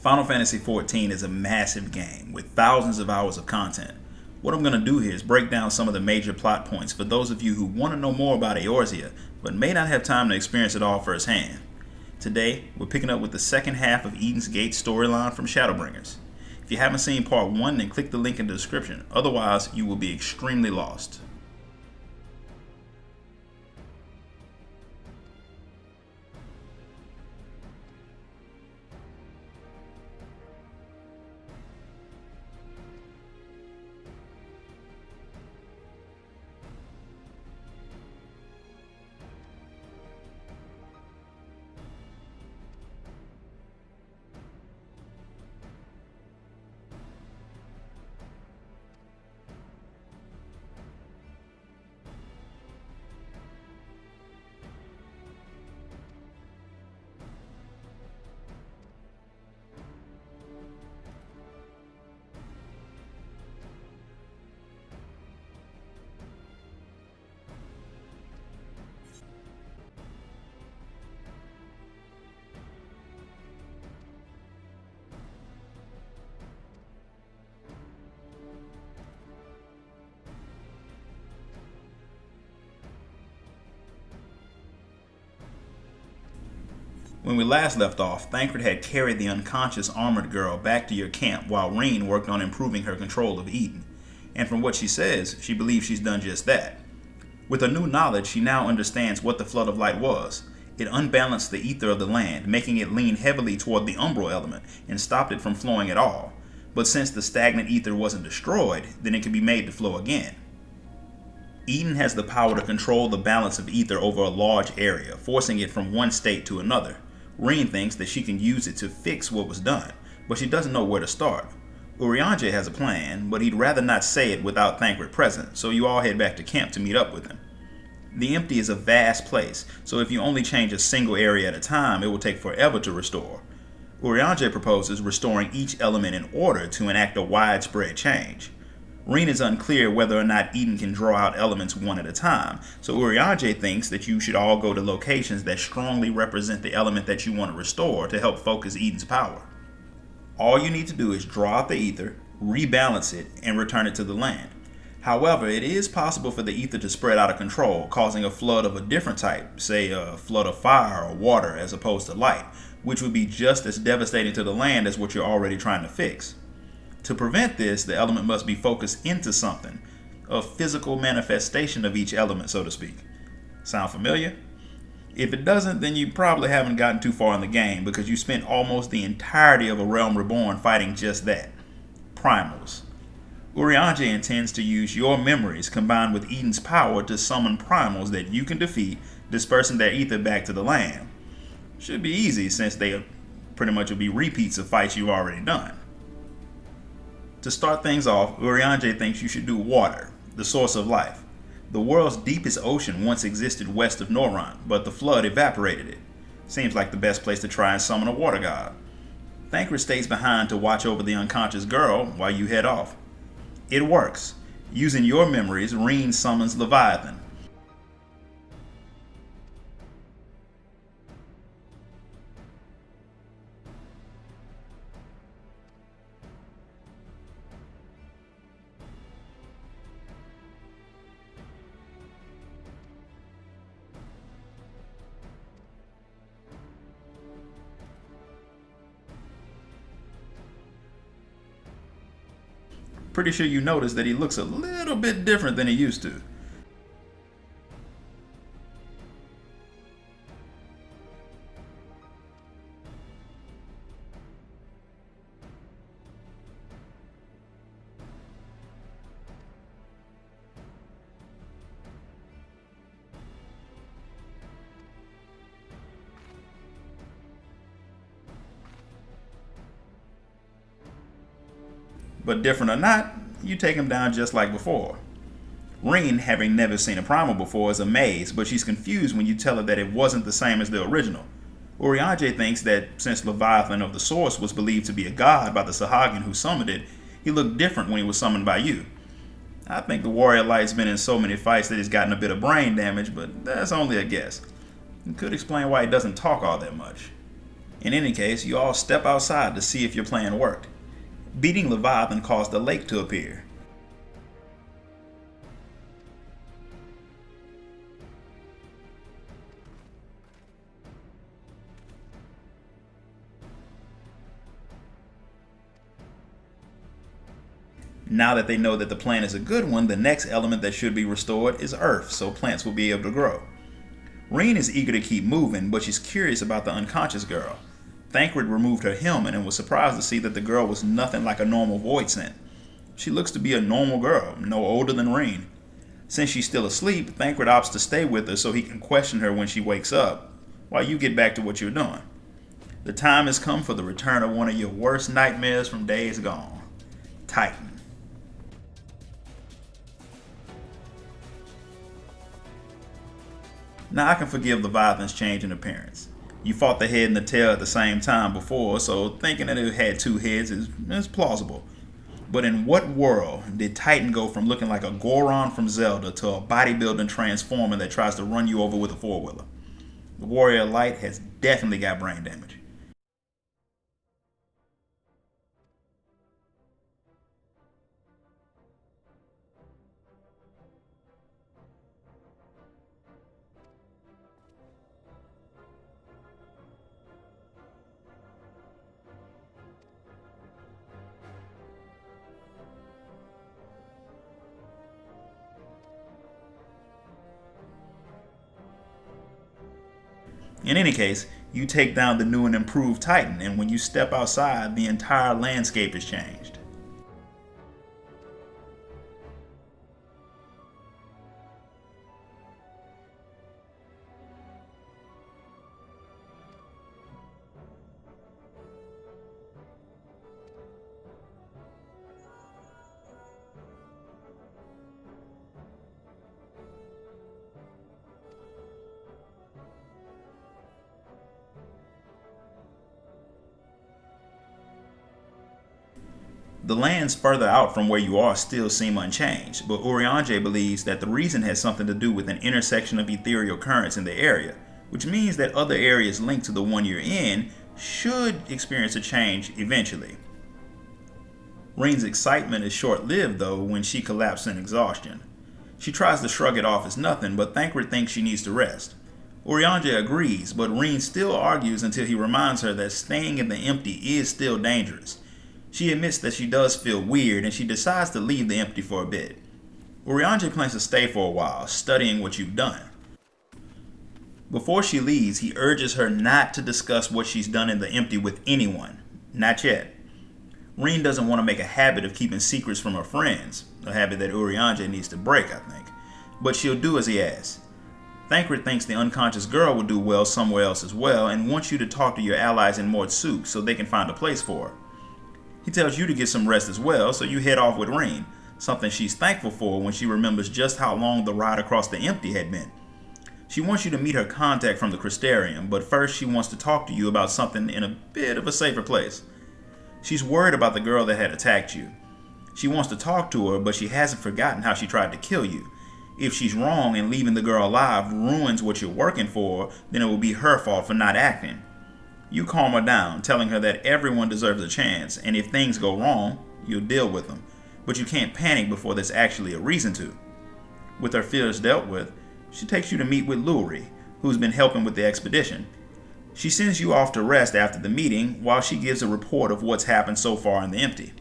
Final Fantasy XIV is a massive game with thousands of hours of content. What I'm going to do here is break down some of the major plot points for those of you who want to know more about Eorzea, but may not have time to experience it all firsthand. Today, we're picking up with the second half of Eden's Gate storyline from Shadowbringers. If you haven't seen part 1, then click the link in the description, otherwise you will be extremely lost. When we last left off, Thancred had carried the unconscious armored girl back to your camp while Reen worked on improving her control of Eden. And from what she says, she believes she's done just that. With her new knowledge, she now understands what the Flood of Light was. It unbalanced the ether of the land, making it lean heavily toward the umbral element and stopped it from flowing at all. But since the stagnant ether wasn't destroyed, then it could be made to flow again. Eden has the power to control the balance of ether over a large area, forcing it from one state to another. Reen thinks that she can use it to fix what was done, but she doesn't know where to start. Eorzea has a plan, but he'd rather not say it without Thancred present, so you all head back to camp to meet up with him. The Empty is a vast place, so if you only change a single area at a time, it will take forever to restore. Eorzea proposes restoring each element in order to enact a widespread change. Reen is unclear whether or not Eden can draw out elements one at a time, so Eorzea thinks that you should all go to locations that strongly represent the element that you want to restore to help focus Eden's power. All you need to do is draw out the ether, rebalance it, and return it to the land. However, it is possible for the ether to spread out of control, causing a flood of a different type, say a flood of fire or water as opposed to light, which would be just as devastating to the land as what you're already trying to fix. To prevent this, the element must be focused into something, a physical manifestation of each element, so to speak. Sound familiar? If it doesn't, then you probably haven't gotten too far in the game because you spent almost the entirety of A Realm Reborn fighting just that, primals. Eorzea intends to use your memories combined with Eden's power to summon primals that you can defeat, dispersing their ether back to the land. Should be easy since they pretty much will be repeats of fights you've already done. To start things off, Eorzea thinks you should do water, the source of life. The world's deepest ocean once existed west of Norrönt, but the flood evaporated it. Seems like the best place to try and summon a water god. Thancred stays behind to watch over the unconscious girl while you head off. It works. Using your memories, Reen summons Leviathan. Pretty sure you noticed that he looks a little bit different than he used to. But different or not, you take him down just like before. Reen, having never seen a primal before, is amazed, but she's confused when you tell her that it wasn't the same as the original. Eorzea thinks that since Leviathan of the Source was believed to be a god by the Sahagin who summoned it, he looked different when he was summoned by you. I think the Warrior Light's been in so many fights that he's gotten a bit of brain damage, but that's only a guess. It could explain why he doesn't talk all that much. In any case, you all step outside to see if your plan worked. Beating Leviathan caused a lake to appear. Now that they know that the plan is a good one, the next element that should be restored is earth, so plants will be able to grow. Reen is eager to keep moving, but she's curious about the unconscious girl. Thancred removed her helmet and was surprised to see that the girl was nothing like a normal void scent. She looks to be a normal girl, no older than Reen. Since she's still asleep, Thancred opts to stay with her so he can question her when she wakes up, while you get back to what you're doing. The time has come for the return of one of your worst nightmares from days gone. Titan. Now I can forgive Leviathan's change in appearance. You fought the head and the tail at the same time before, so thinking that it had two heads is plausible. But in what world did Titan go from looking like a Goron from Zelda to a bodybuilding transformer that tries to run you over with a four-wheeler? The Warrior of Light has definitely got brain damage. In any case, you take down the new and improved Titan, and when you step outside, the entire landscape is changed. The lands further out from where you are still seem unchanged, but Urianger believes that the reason has something to do with an intersection of ethereal currents in the area, which means that other areas linked to the one you're in should experience a change eventually. Reen's excitement is short-lived though when she collapses in exhaustion. She tries to shrug it off as nothing, but Thancred thinks she needs to rest. Urianger agrees, but Reen still argues until he reminds her that staying in the empty is still dangerous. She admits that she does feel weird and she decides to leave the empty for a bit. Urianger plans to stay for a while, studying what you've done. Before she leaves, he urges her not to discuss what she's done in the empty with anyone. Not yet. Reen doesn't want to make a habit of keeping secrets from her friends, a habit that Urianger needs to break, I think. But she'll do as he asks. Thancred thinks the unconscious girl will do well somewhere else as well and wants you to talk to your allies in Mortsuk so they can find a place for her. He tells you to get some rest as well, so you head off with Reen, something she's thankful for when she remembers just how long the ride across the empty had been. She wants you to meet her contact from the Crystarium, but first she wants to talk to you about something in a bit of a safer place. She's worried about the girl that had attacked you. She wants to talk to her, but she hasn't forgotten how she tried to kill you. If she's wrong and leaving the girl alive ruins what you're working for, then it will be her fault for not acting. You calm her down, telling her that everyone deserves a chance, and if things go wrong, you'll deal with them. But you can't panic before there's actually a reason to. With her fears dealt with, she takes you to meet with Luri, who's been helping with the expedition. She sends you off to rest after the meeting while she gives a report of what's happened so far in the empty.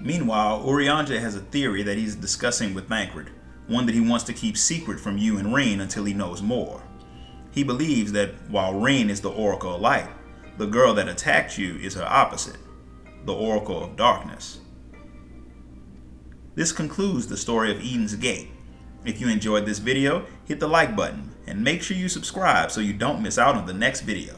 Meanwhile, Urianger has a theory that he's discussing with Thancred, one that he wants to keep secret from you and Reen until he knows more. He believes that while Reen is the Oracle of Light, the girl that attacked you is her opposite, the Oracle of Darkness. This concludes the story of Eden's Gate. If you enjoyed this video, hit the like button and make sure you subscribe so you don't miss out on the next video.